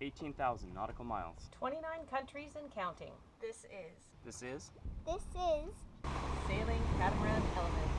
18,000 nautical miles. 29 countries and counting. This is Sailing Catamaran Element.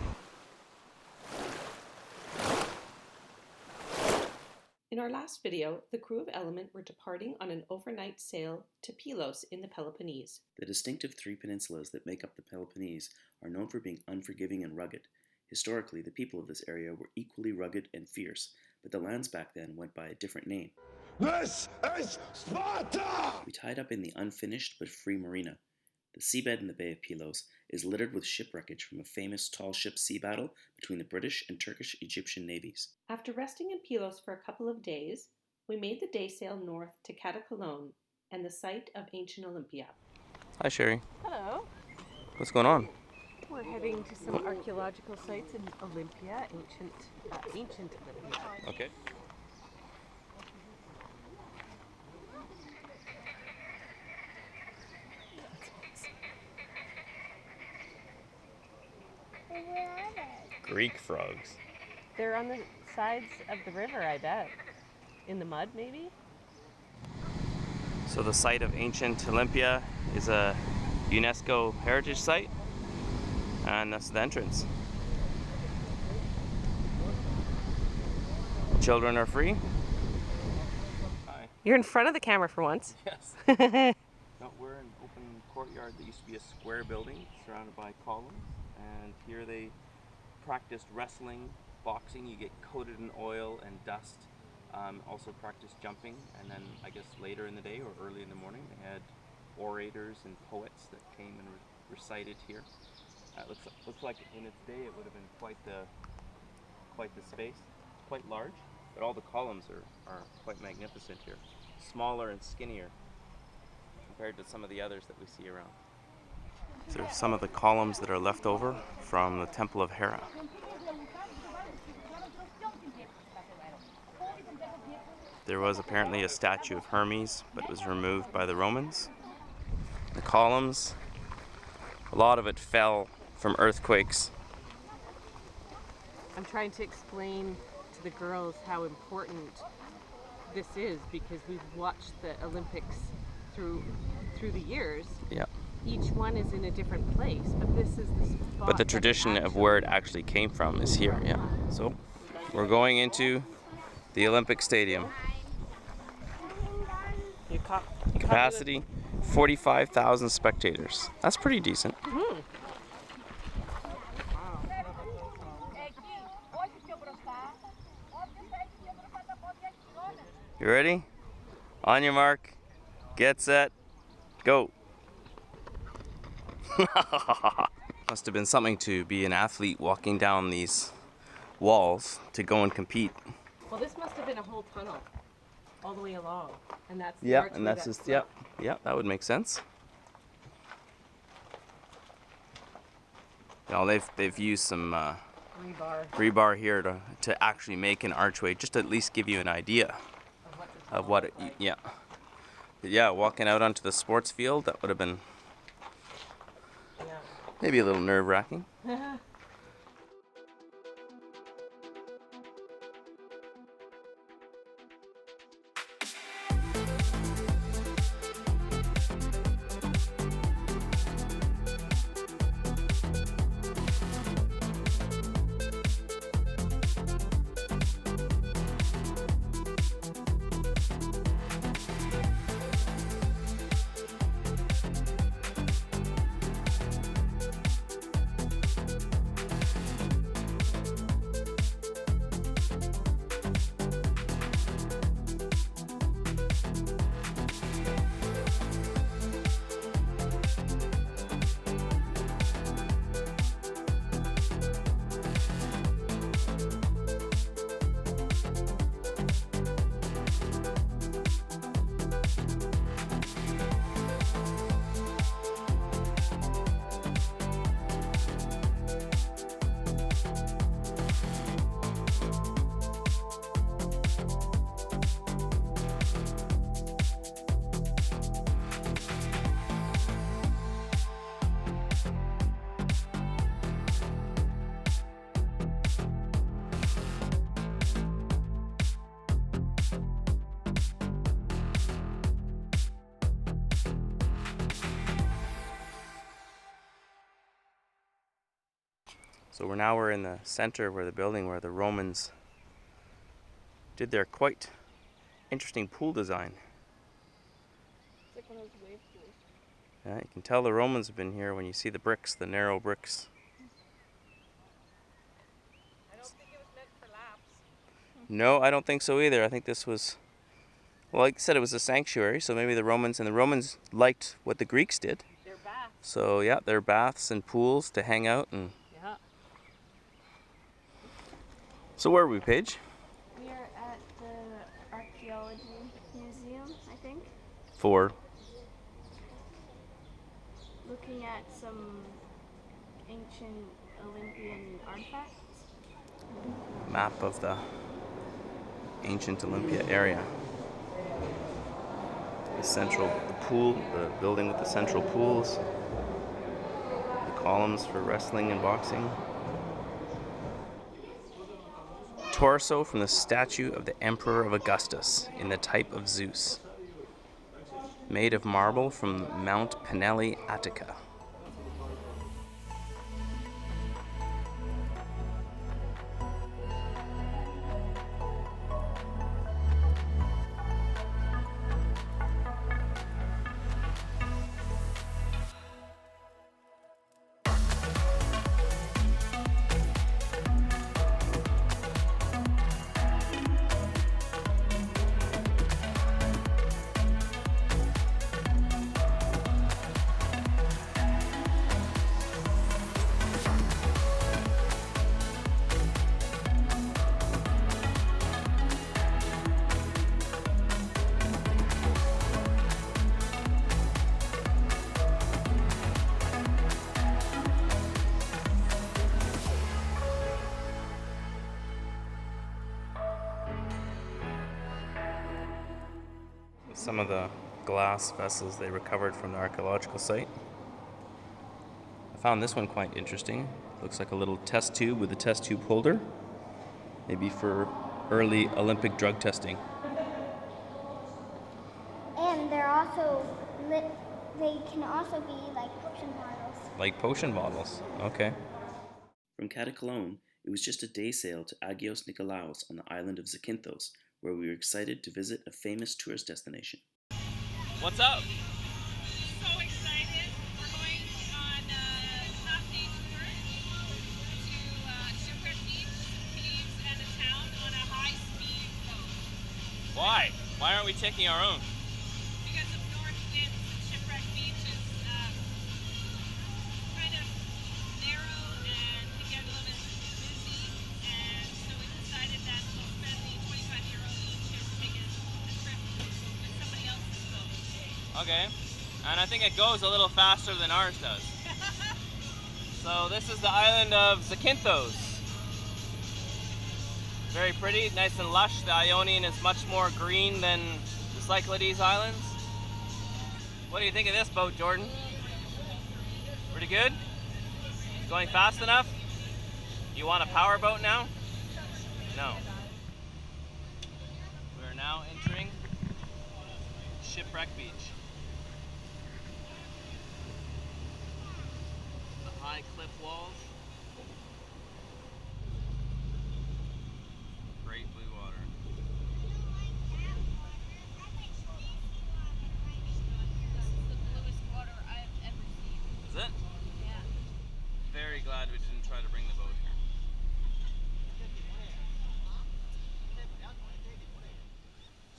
In our last video, the crew of Element were departing on an overnight sail to Pilos in the Peloponnese. The distinctive three peninsulas that make up the Peloponnese are known for being unforgiving and rugged. Historically, the people of this area were equally rugged and fierce, but the lands back then went by a different name. This is Sparta! We tied up in the unfinished but free marina. The seabed in the Bay of Pilos is littered with shipwreckage from a famous tall ship sea battle between the British and Turkish Egyptian navies. After resting in Pilos for a couple of days, we made the daysail north to Katakolon and the site of Ancient Olympia. Hi, Sherry. Hello. What's going on? We're heading to some archaeological sites in Olympia, ancient Olympia. Okay. Greek frogs. They're on the sides of the river, I bet. In the mud, maybe? So the site of Ancient Olympia is a UNESCO heritage site, and that's the entrance. Children are free. Hi. You're in front of the camera for once. Yes. No, we're in an open courtyard that used to be a square building surrounded by columns, and here they practiced wrestling, boxing. You get coated in oil and dust. Also practiced jumping, and then I guess later in the day or early in the morning they had orators and poets that came and recited here. Looks like in its day it would have been quite the space, quite large, but all the columns are quite magnificent here. Smaller and skinnier compared to some of the others that we see around. So there's some of the columns that are left over from the Temple of Hera. There was apparently a statue of Hermes, but it was removed by the Romans. The columns, a lot of it fell from earthquakes. I'm trying to explain to the girls how important this is because we've watched the Olympics through the years. Yeah. Each one is in a different place, but this is the spot. But the tradition of where it actually came from is here, yeah. So we're going into the Olympic Stadium. Capacity 45,000 spectators. That's pretty decent. Mm-hmm. You ready? On your mark, get set, go. Must have been something to be an athlete walking down these walls to go and compete. Well, this must have been a whole tunnel all the way along, and that's the Yeah, archway and that's just, yeah, that would make sense. You know, they've used some rebar here to actually make an archway, just to at least give you an idea of what it, yeah. But yeah, walking out onto the sports field, that would have been maybe a little nerve-wracking. So we're in the center where the building where the Romans did their quite interesting pool design. It's like one of those wave pools. Yeah, you can tell the Romans have been here when you see the bricks, the narrow bricks. I don't think it was meant for laps. No, I don't think so either. I think this was, well, like I said, it was a sanctuary, so maybe the Romans liked what the Greeks did. They're baths. So yeah, there are baths and pools to hang out and. Yeah. So where are we, Paige? We are at the archaeology museum, I think, For looking at some ancient Olympian artifacts. map of the Ancient Olympia area. The pool, the building with the central pools, the columns for wrestling and boxing. Torso from the statue of the Emperor of Augustus in the type of Zeus. Made of marble from Mount Penelli, Attica. Some of the glass vessels they recovered from the archaeological site. I found this one quite interesting. Looks like a little test tube with a test tube holder. Maybe for early Olympic drug testing. And they're also they can also be like potion bottles. Like potion bottles. Okay. From Katakolon, it was just a day sail to Agios Nikolaos on the island of Zakynthos, where we were excited to visit a famous tourist destination. What's up? So excited. We're going on a half-day tour to Shipwreck Beach, caves, and a town on a high-speed boat. Why? Why aren't we taking our own? Because of north winds, Shipwreck Beach is kind of narrow and can get a little bit busy, and so we decided that we'll spend the €25 each and take a trip with somebody else's boat. Okay. And I think it goes a little faster than ours does. So this is the island of Zakynthos. Very pretty, nice and lush. The Ionian is much more green than the Cyclades Islands. What do you think of this boat, Jordan? Pretty good? Going fast enough? You want a power boat now? No. We are now entering Shipwreck Beach. The high cliff walls. Great blue water. This is the bluest water I've ever seen. Is it? Yeah. Very glad we didn't try to bring the boat here.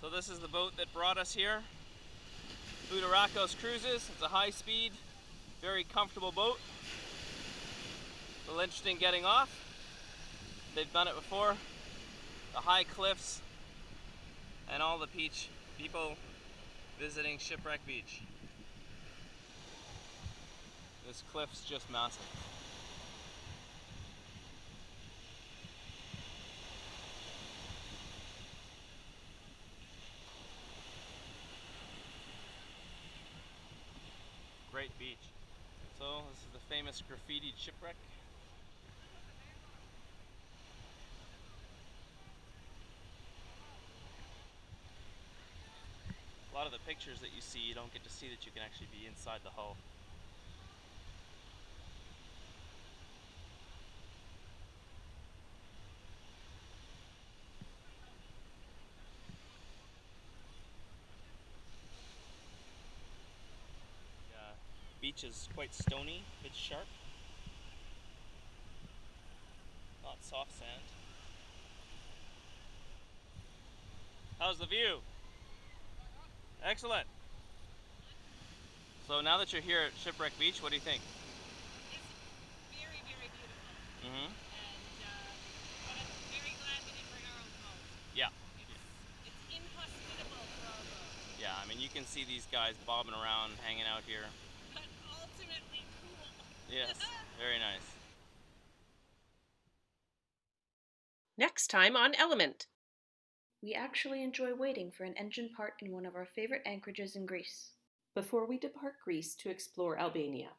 So this is the boat that brought us here. Budarakos Cruises. It's a high-speed, very comfortable boat. A little interesting getting off. They've done it before. The high cliffs and all the people visiting Shipwreck Beach. This cliff's just massive. Great beach. So this is the famous graffitied shipwreck. A lot of the pictures that you see, you don't get to see that you can actually be inside the hull. beach is quite stony, a bit sharp. Not soft sand. How's the view? Excellent. So now that you're here at Shipwreck Beach, what do you think? It's very, very beautiful. Mm-hmm. But I'm very glad we didn't bring our own boat. Yeah. It's inhospitable for our boat. Yeah, I mean, you can see these guys bobbing around, hanging out here. But ultimately cool. Yes, very nice. Next time on Element. We actually enjoy waiting for an engine part in one of our favorite anchorages in Greece, before we depart Greece to explore Albania.